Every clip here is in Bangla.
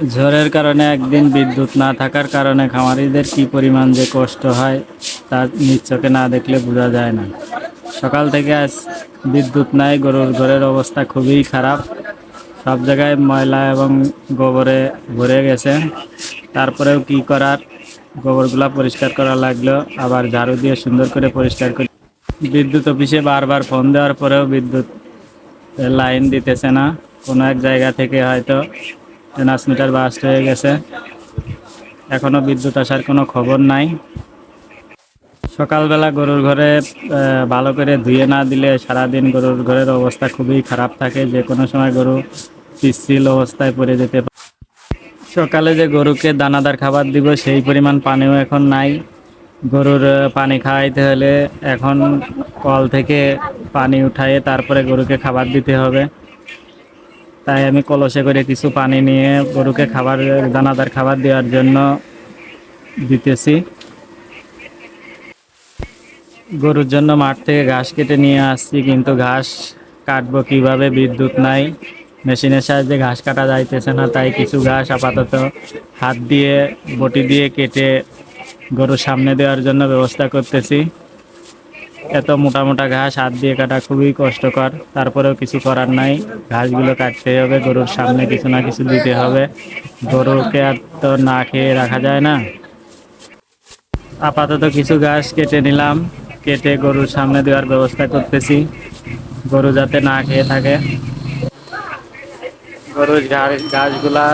ঝড়ের কারণে একদিন বিদ্যুৎ না থাকার কারণে খামারিদের কি পরিমাণ যে কষ্ট হয় তা নিজ চোখে না দেখলে বোঝা যায় না। সকাল থেকে আজ বিদ্যুৎ নাই, গরুর ঘরের অবস্থা খুবই খারাপ। সব জায়গায় ময়লা এবং গোবরে ভরে গেছে। তারপরেও কি করার, গোবরগুলা পরিষ্কার করা লাগলো, আবার ঝাড়ু দিয়ে সুন্দর করে পরিষ্কার করে। বিদ্যুৎ অফিসে বারবার ফোন দেওয়ার পরেও বিদ্যুৎ লাইন দিতেছে না। কোনো এক জায়গা থেকে হয়তো ট্রান্সমিটার বাস্ট হয়ে গেছে, এখনো বিদ্যুৎ আসার কোনো খবর নাই। সকালবেলা গরুর ঘরে ভালো করে ধুয়ে না দিলে সারাদিন গরুর ঘরের অবস্থা খুবই খারাপ থাকে, যে কোনো সময় গরু পিচ্ছিল অবস্থায় পড়ে যেতে পারে। সকালে যে গরুকে দানাদার খাবার দিব সেই পরিমাণ পানিও এখন নাই। গরুর পানি খাওয়াইতে হলে এখন কল থেকে পানি উঠায়ে তারপরে গরুকে খাবার দিতে হবে। তাই আমি কলসে করে কিছু পানি নিয়ে গরুকে দানাদার খাবার দেওয়ার জন্য দিতেছি। গরুর জন্য মাঠ থেকে ঘাস কেটে নিয়ে আসছি, কিন্তু ঘাস কাটবো কিভাবে, বিদ্যুৎ নাই। মেশিনের সাহায্যে ঘাস কাটা যাইতেছে না, তাই কিছু ঘাস আপাতত হাত দিয়ে বটি দিয়ে কেটে গরুর সামনে দেওয়ার জন্য ব্যবস্থা করতেছি। এত মোটা মোটা ঘাস হাত দিয়ে কাটা খুবই কষ্টকর, তারপরেও কিছু করার নাই, ঘাসগুলো কাটতে হবে, গরুর সামনে কিছু না কিছু দিতে হবে। গরুকে আর তো না খেয়ে রাখা যায় না। আপাতত কিছু ঘাস কেটে নিলাম, কেটে গরুর সামনে দেওয়ার ব্যবস্থা করতেছি, গরু যাতে না খেয়ে থাকে। গরুর ঘাসগুলা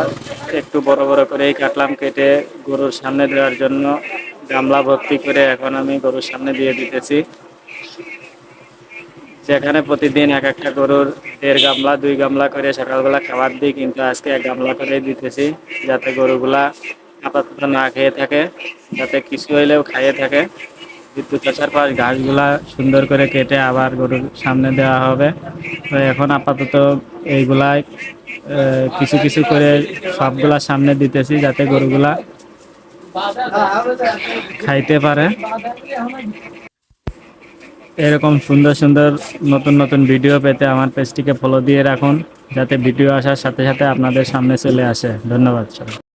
একটু বড় বড় করেই কাটলাম, কেটে গরুর সামনে দেওয়ার জন্য গামলা ভর্তি করে এখন আমি গরুর সামনে দিয়ে দিতেছি। যেখানে প্রতিদিন এক একটা গরুর 1.5 গামলা 2 গামলা করে সকালবেলা খাবার দিই, কিন্তু আজকে 1 গামলা করে দিতেছি, যাতে গরুগুলা আপাতত না খেয়ে থাকে, যাতে কিছু হইলেও খাইয়ে থাকে। বিদ্যুৎ আসার পর ঘাসগুলা সুন্দর করে কেটে আবার গরুর সামনে দেওয়া হবে। তো এখন আপাতত এইগুলাই কিছু কিছু করে সবগুলা সামনে দিতেছি, যাতে গরুগুলা খাইতে পারে। এরকম সুন্দর সুন্দর নতুন নতুন ভিডিও পেতে আমার পেজটিকে ফলো দিয়ে রাখুন, যাতে ভিডিও আসার সাথে সাথে আপনাদের সামনে চলে আসে। ধন্যবাদ সবাই।